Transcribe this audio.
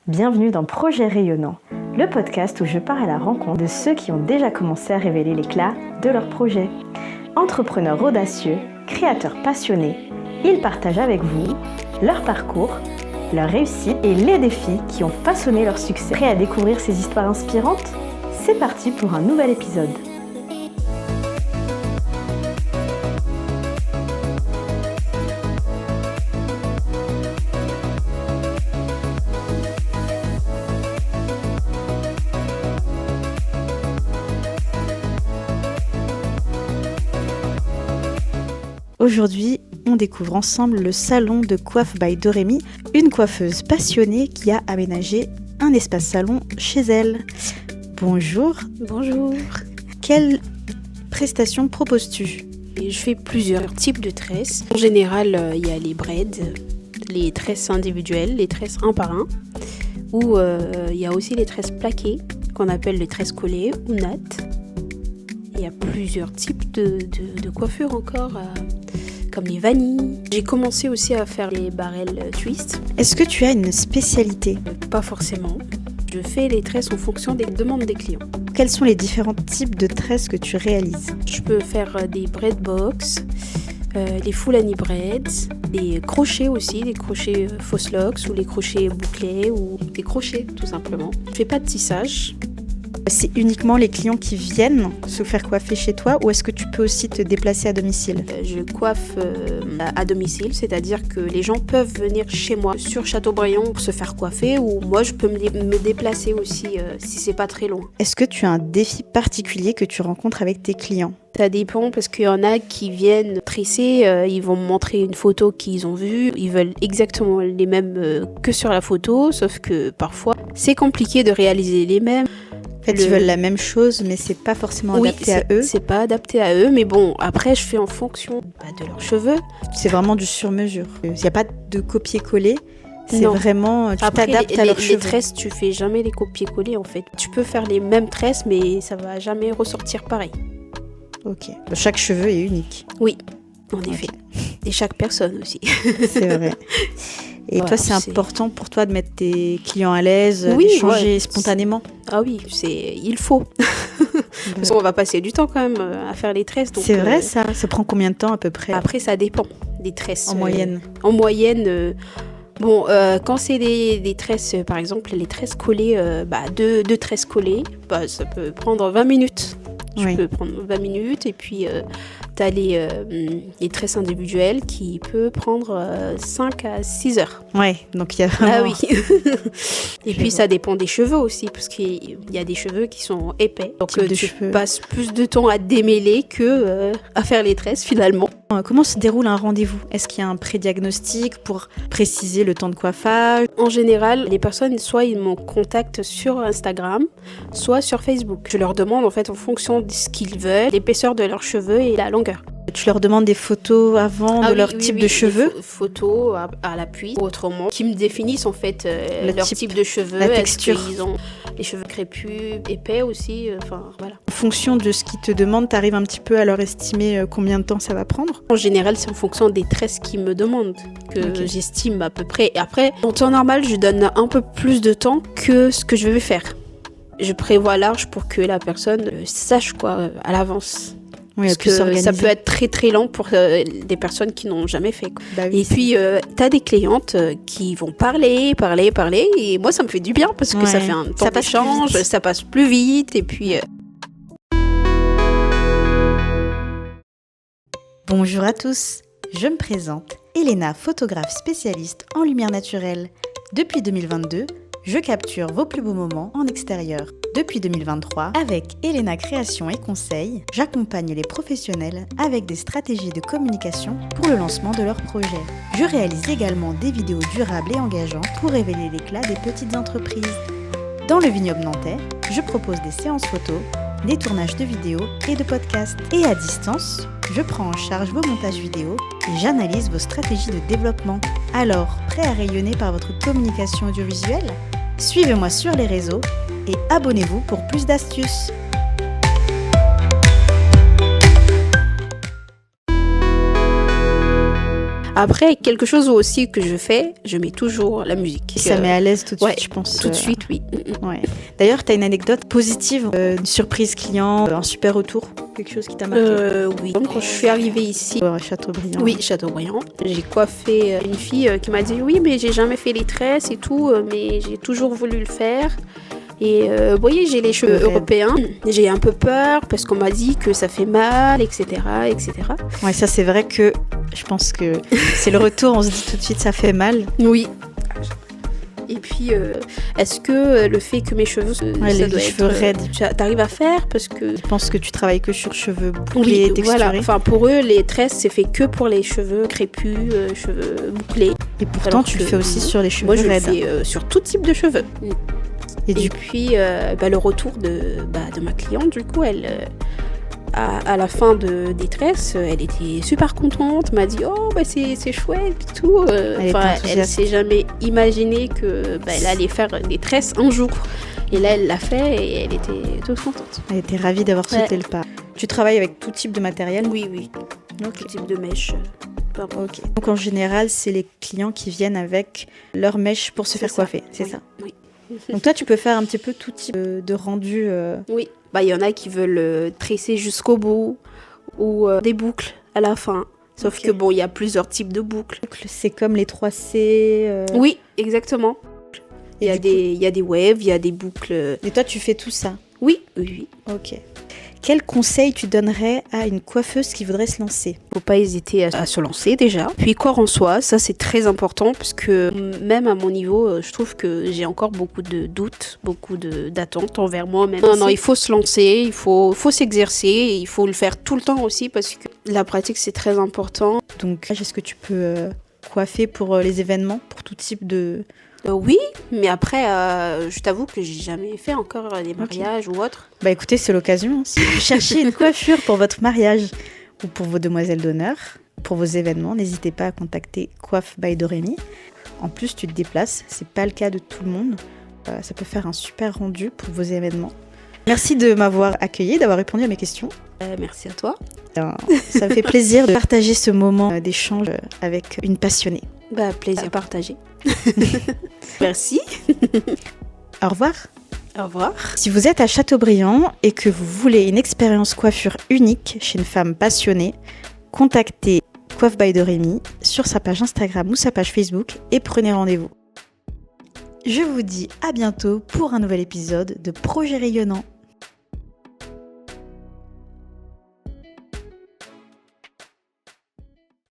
Bienvenue dans Projet Rayonnant, le podcast où je pars à la rencontre de ceux qui ont déjà commencé à révéler l'éclat de leur projet. Entrepreneurs audacieux, créateurs passionnés, ils partagent avec vous leur parcours, leurs réussites et les défis qui ont façonné leur succès. Prêt à découvrir ces histoires inspirantes ? C'est parti pour un nouvel épisode. Aujourd'hui, on découvre ensemble le salon de Coiffe by Dorémy, une coiffeuse passionnée qui a aménagé un espace salon chez elle. Bonjour. Bonjour. Quelle prestation proposes-tu ? Je fais plusieurs types de tresses. En général, il y a les braids, les tresses individuelles, les tresses un par un. Ou il y a aussi les tresses plaquées, qu'on appelle les tresses collées ou nattes. Il y a plusieurs types de coiffures encore, comme les vanilles. J'ai commencé aussi à faire les barrels twist. Est-ce que tu as une spécialité ? Pas forcément. Je fais les tresses en fonction des demandes des clients. Quels sont les différents types de tresses que tu réalises ? Je peux faire des braid box, les Fulani braids, des crochets aussi, des crochets fausse locks ou les crochets bouclés ou des crochets tout simplement. Je fais pas de tissage. C'est uniquement les clients qui viennent se faire coiffer chez toi ou est-ce que tu peux aussi te déplacer à domicile ? Je coiffe à domicile, c'est-à-dire que les gens peuvent venir chez moi sur Châteaubriand pour se faire coiffer ou moi je peux me déplacer aussi si c'est pas très loin. Est-ce que tu as un défi particulier que tu rencontres avec tes clients ? Ça dépend parce qu'il y en a qui viennent tresser, ils vont me montrer une photo qu'ils ont vue, ils veulent exactement les mêmes que sur la photo, sauf que parfois c'est compliqué de réaliser les mêmes. En fait, ils veulent la même chose, mais c'est pas forcément adapté à eux. C'est pas adapté à eux, mais bon, après, je fais en fonction de leurs cheveux. C'est vraiment du sur-mesure. Il n'y a pas de copier-coller. C'est non. Vraiment, tu après, t'adaptes à leurs cheveux. Les tresses, tu fais jamais les copier-coller, en fait. Tu peux faire les mêmes tresses, mais ça va jamais ressortir pareil. Ok. Chaque cheveu est unique. Oui, en effet. Et chaque personne aussi. C'est vrai. Et voilà, toi, c'est important pour toi de mettre tes clients à l'aise, oui, d'échanger spontanément ? Ah oui, il faut. Parce qu'on va passer du temps quand même à faire les tresses. Donc, c'est vrai ça ? Ça prend combien de temps à peu près ? Après, ça dépend des tresses. En moyenne ? En moyenne, quand c'est des tresses, par exemple, les tresses collées, deux tresses collées, ça peut prendre 20 minutes. Je peux prendre 20 minutes et puis t'as les tresses individuelles qui peut prendre 5 à 6 heures. Ouais, donc il y a vraiment... Ah oui. Et puis ça dépend des cheveux aussi, parce qu'il y a des cheveux qui sont épais. Donc tu passes plus de temps à démêler que à faire les tresses finalement. Comment se déroule un rendez-vous ? Est-ce qu'il y a un prédiagnostic pour préciser le temps de coiffage ? En général, les personnes, soit ils me contactent sur Instagram, soit sur Facebook. Je leur demande en fait en fonction de ce qu'ils veulent, l'épaisseur de leurs cheveux et la longueur. Tu leur demandes des photos avant de leur type de cheveux ? Photos à l'appui, autrement, qui me définissent en fait leur type de cheveux, la texture. Est-ce qu'ils ont les cheveux crépus, épais aussi, voilà. En fonction de ce qu'ils te demandent, tu arrives un petit peu à leur estimer combien de temps ça va prendre ? En général, c'est en fonction des tresses qu'ils me demandent que j'estime à peu près. Et après, en temps normal, je donne un peu plus de temps que ce que je vais faire. Je prévois large pour que la personne sache à l'avance. Oui, parce que ça peut être très très lent pour des personnes qui n'ont jamais fait. Bah oui, et puis t'as des clientes qui vont parler et moi ça me fait du bien parce que ça fait un temps d'échange, ça passe plus vite et puis... Bonjour à tous, je me présente, Elena, photographe spécialiste en lumière naturelle. Depuis 2022, je capture vos plus beaux moments en extérieur. Depuis 2023, avec Elena Création et Conseil, j'accompagne les professionnels avec des stratégies de communication pour le lancement de leurs projets. Je réalise également des vidéos durables et engageantes pour révéler l'éclat des petites entreprises. Dans le vignoble nantais, je propose des séances photos, des tournages de vidéos et de podcasts. Et à distance, je prends en charge vos montages vidéo et j'analyse vos stratégies de développement. Alors, prêt à rayonner par votre communication audiovisuelle ? Suivez-moi sur les réseaux et abonnez-vous pour plus d'astuces. Après, quelque chose aussi que je fais, je mets toujours la musique. Ça met à l'aise tout de suite, ouais, je pense. Tout de suite, oui. Ouais. D'ailleurs, tu as une anecdote positive, une surprise client, un super retour, quelque chose qui t'a marqué? Oui. Donc, quand je suis arrivée ici, À Châteaubriand. oui, Châteaubriand, j'ai coiffé une fille qui m'a dit oui, mais j'ai jamais fait les tresses et tout, mais j'ai toujours voulu le faire. Et vous voyez, j'ai les cheveux européens. J'ai un peu peur parce qu'on m'a dit que ça fait mal, etc., etc. Ouais, ça c'est vrai que je pense que c'est le retour. On se dit tout de suite, ça fait mal. Oui. Et puis, est-ce que le fait que mes cheveux, les cheveux raides, t'arrives à faire parce que... Je pense que tu travailles que sur cheveux bouclés, texturés. Voilà. Enfin, pour eux, les tresses, c'est fait que pour les cheveux crépus, cheveux bouclés. Et pourtant, tu le fais aussi sur les cheveux raides. Moi, je le fais sur tout type de cheveux. Et puis, le retour de ma cliente, du coup, elle... À la fin des tresses, elle était super contente, m'a dit oh c'est chouette et tout. Elle s'est jamais imaginé que elle allait faire des tresses un jour. Et là elle l'a fait et elle était toute contente. Elle était ravie d'avoir sauté le pas. Tu travailles avec tout type de matériel? Oui. Tout type de mèche. Ok. Donc en général, c'est les clients qui viennent avec leur mèche pour se faire coiffer, c'est ça? Oui. Donc toi, tu peux faire un petit peu tout type de rendu. Oui. Il y en a qui veulent tresser jusqu'au bout ou des boucles à la fin. Sauf que il y a plusieurs types de boucles. C'est comme les 3C. Oui, exactement. Il y a des waves, il y a des boucles. Et toi, tu fais tout ça? Oui. Ok. Quel conseil tu donnerais à une coiffeuse qui voudrait se lancer? Faut pas hésiter à se lancer déjà. Puis croire en soi, ça c'est très important parce que même à mon niveau, je trouve que j'ai encore beaucoup de doutes, beaucoup d'attentes envers moi-même. Non, il faut se lancer, il faut s'exercer, et il faut le faire tout le temps aussi parce que la pratique c'est très important. Donc, est-ce que tu peux coiffer pour les événements, pour tout type de... Oui, mais après, je t'avoue que j'ai jamais fait encore des mariages ou autre. Écoutez, c'est l'occasion. Si vous cherchez une coiffure pour votre mariage ou pour vos demoiselles d'honneur, pour vos événements, n'hésitez pas à contacter Coiffe by Doremi. En plus, tu te déplaces, c'est pas le cas de tout le monde. Ça peut faire un super rendu pour vos événements. Merci de m'avoir accueilli, d'avoir répondu à mes questions. Merci à toi. Ça me fait plaisir de partager ce moment d'échange avec une passionnée. Plaisir partagé. Merci. Au revoir. Au revoir. Si vous êtes à Châteaubriand et que vous voulez une expérience coiffure unique chez une femme passionnée, contactez Coiffe by Doremi sur sa page Instagram ou sa page Facebook et prenez rendez-vous. Je vous dis à bientôt pour un nouvel épisode de Projet Rayonnant.